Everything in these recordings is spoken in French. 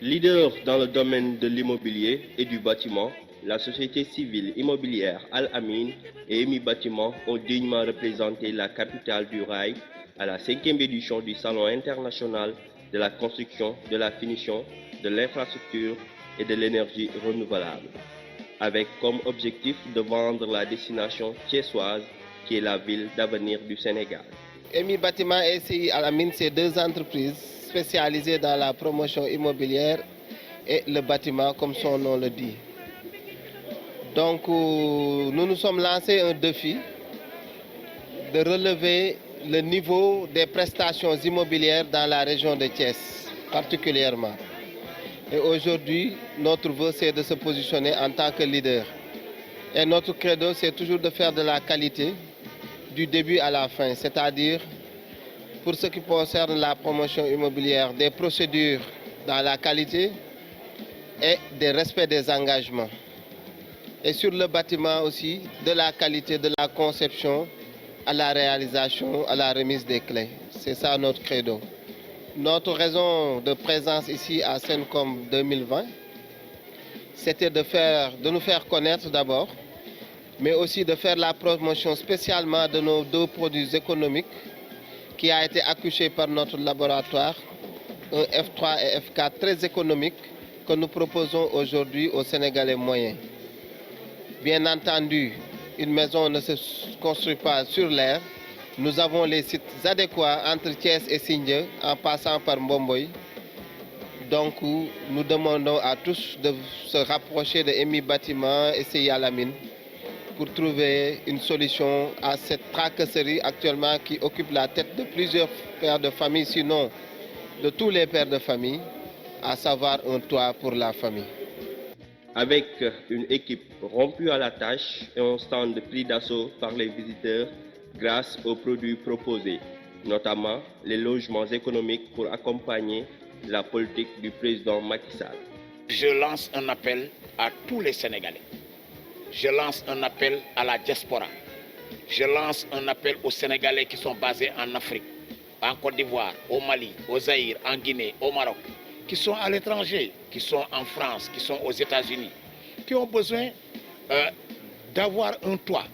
Leader dans le domaine de l'immobilier et du bâtiment, la société civile immobilière Al-Amin et EMI Bâtiment ont dignement représenté la capitale du rail à la 5e édition du Salon international de la construction, de la finition, de l'infrastructure et de l'énergie renouvelable, avec comme objectif de vendre la destination thiessoise qui est la ville d'avenir du Sénégal. EMI Bâtiment et SCI Al-Amin, c'est deux entreprises spécialisées dans la promotion immobilière et le bâtiment, comme son nom le dit. Donc, nous nous sommes lancés un défi de relever le niveau des prestations immobilières dans la région de Thiès, particulièrement. Et aujourd'hui, notre vœu, c'est de se positionner en tant que leader. Et notre credo, c'est toujours de faire de la qualité du début à la fin, c'est-à-dire, pour ce qui concerne la promotion immobilière, des procédures dans la qualité et des respects des engagements. Et sur le bâtiment aussi, de la qualité de la conception à la réalisation, à la remise des clés. C'est ça notre credo. Notre raison de présence ici à Sencom 2020, c'était de nous faire connaître d'abord, mais aussi de faire la promotion spécialement de nos deux produits économiques qui a été accouché par notre laboratoire, un F3 et F4 très économiques que nous proposons aujourd'hui aux Sénégalais moyens. Bien entendu, une maison ne se construit pas sur l'air. Nous avons les sites adéquats entre Thiès et Sindia en passant par Mbomboy. Donc, nous demandons à tous de se rapprocher de EMI Bâtiment et SCI Al-Amin pour trouver une solution à cette tracasserie actuellement qui occupe la tête de plusieurs pères de famille, sinon de tous les pères de famille, à savoir un toit pour la famille. Avec une équipe rompue à la tâche et un stand pris d'assaut par les visiteurs grâce aux produits proposés, notamment les logements économiques pour accompagner la politique du président Macky Sall. Je lance un appel à tous les Sénégalais. Je lance un appel à la diaspora. Je lance un appel aux Sénégalais qui sont basés en Afrique, en Côte d'Ivoire, au Mali, au Zaïre, en Guinée, au Maroc, qui sont à l'étranger, qui sont en France, qui sont aux États-Unis, qui ont besoin d'avoir un toit,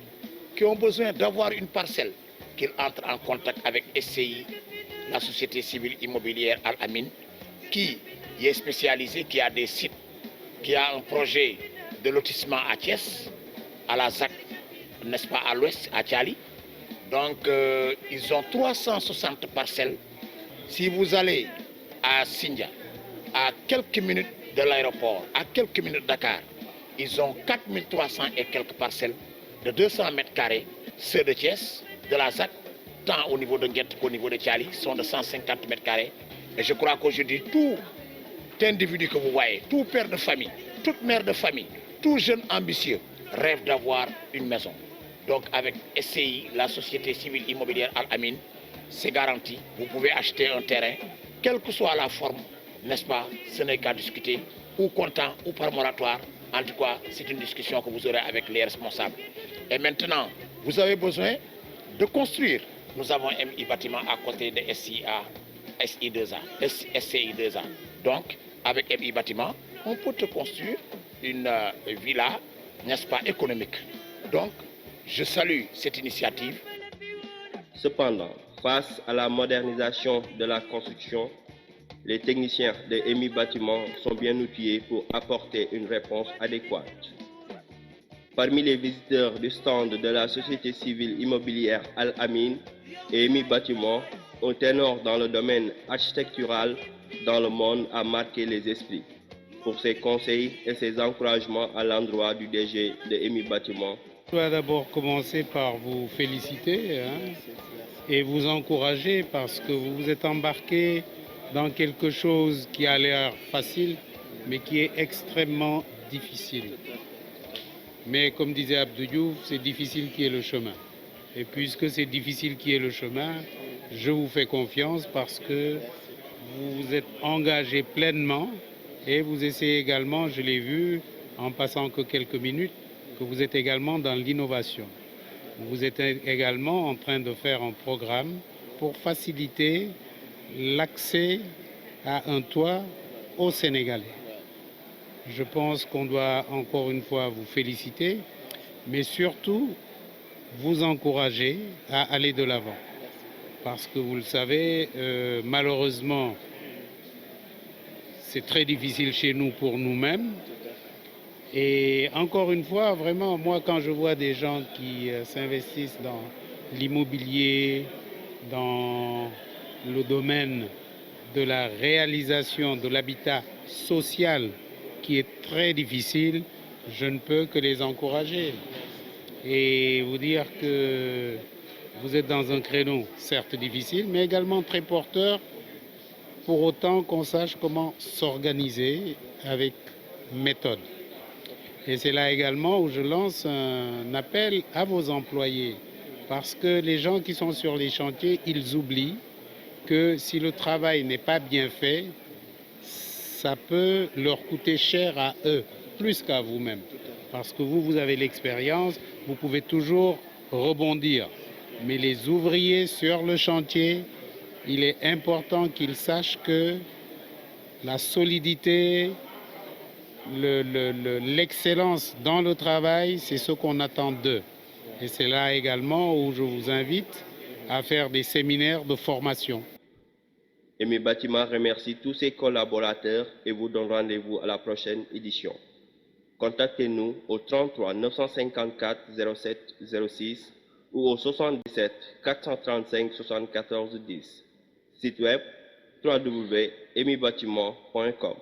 qui ont besoin d'avoir une parcelle, qu'ils entrent en contact avec SCI, la société civile immobilière Al-Amin, qui est spécialisée, qui a des sites, qui a un projet de lotissement à Thiès, à la ZAC, n'est-ce pas, à l'ouest, à Tchali. Donc, ils ont 360 parcelles. Si vous allez à Sindia, à quelques minutes de l'aéroport, à quelques minutes de Dakar, ils ont 4300 et quelques parcelles de 200 mètres carrés. Ceux de Thiès, de la ZAC, tant au niveau de Nguet qu'au niveau de Tchali, sont de 150 mètres carrés. Et je crois qu'aujourd'hui, tout individu que vous voyez, tout père de famille, toute mère de famille, tout jeune ambitieux rêve d'avoir une maison. Donc avec SCI, la société civile immobilière Al-Amin, c'est garanti. Vous pouvez acheter un terrain, quelle que soit la forme, n'est-ce pas, ce n'est qu'à discuter, ou comptant, ou par moratoire. En tout cas, c'est une discussion que vous aurez avec les responsables. Et maintenant, vous avez besoin de construire. Nous avons MI Bâtiment à côté de SCI2A. Donc, avec MI Bâtiment, on peut te construire une villa, n'est-ce pas, économique. Donc, je salue cette initiative. Cependant, face à la modernisation de la construction, les techniciens de EMI Bâtiment sont bien outillés pour apporter une réponse adéquate. Parmi les visiteurs du stand de la société civile immobilière Al-Amin et EMI Bâtiment, un ténor dans le domaine architectural dans le monde a marqué les esprits pour ses conseils et ses encouragements à l'endroit du DG de EMI Bâtiment. Je dois d'abord commencer par vous féliciter et vous encourager parce que vous vous êtes embarqué dans quelque chose qui a l'air facile, mais qui est extrêmement difficile. Mais comme disait Abdou Diouf, c'est difficile qui est le chemin. Et puisque c'est difficile qui est le chemin, je vous fais confiance parce que vous vous êtes engagé pleinement et vous essayez également, je l'ai vu en passant que quelques minutes, que vous êtes également dans l'innovation. Vous êtes également en train de faire un programme pour faciliter l'accès à un toit aux Sénégalais. Je pense qu'on doit encore une fois vous féliciter, mais surtout vous encourager à aller de l'avant. Parce que vous le savez, malheureusement, c'est très difficile chez nous pour nous-mêmes. Et encore une fois, vraiment, moi, quand je vois des gens qui s'investissent dans l'immobilier, dans le domaine de la réalisation de l'habitat social, qui est très difficile, je ne peux que les encourager. Et vous dire que vous êtes dans un créneau, certes difficile, mais également très porteur, pour autant qu'on sache comment s'organiser avec méthode. Et c'est là également où je lance un appel à vos employés, parce que les gens qui sont sur les chantiers, ils oublient que si le travail n'est pas bien fait, ça peut leur coûter cher à eux, plus qu'à vous-même. Parce que vous avez l'expérience, vous pouvez toujours rebondir. Mais les ouvriers sur le chantier, il est important qu'ils sachent que la solidité, l'excellence dans le travail, c'est ce qu'on attend d'eux. Et c'est là également où je vous invite à faire des séminaires de formation. EMI Bâtiment remercie tous ses collaborateurs et vous donne rendez-vous à la prochaine édition. Contactez-nous au 33 954 07 06 ou au 77 435 74 10. Site web www.emibatiment.com.